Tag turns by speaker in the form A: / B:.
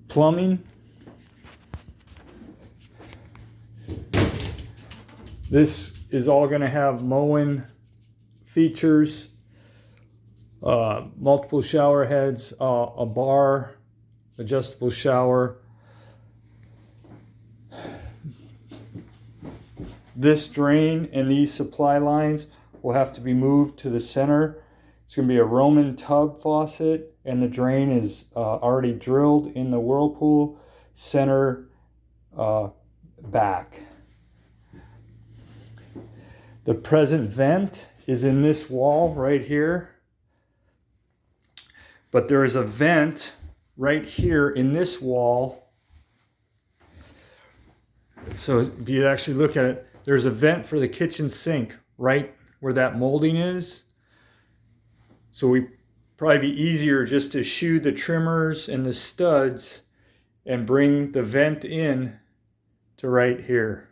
A: Plumbing. This is all going to have Moen features, multiple shower heads, a bar, adjustable shower. This drain and these supply lines will have to be moved to the center. It's going to be a Roman tub faucet, and the drain is already drilled in the Whirlpool center back. The present vent is in this wall right here, but there is a vent right here in this wall. So if you actually look at it, there's a vent for the kitchen sink right where that molding is. So we probably be easier just to shoe the trimmers and the studs and bring the vent in to right here.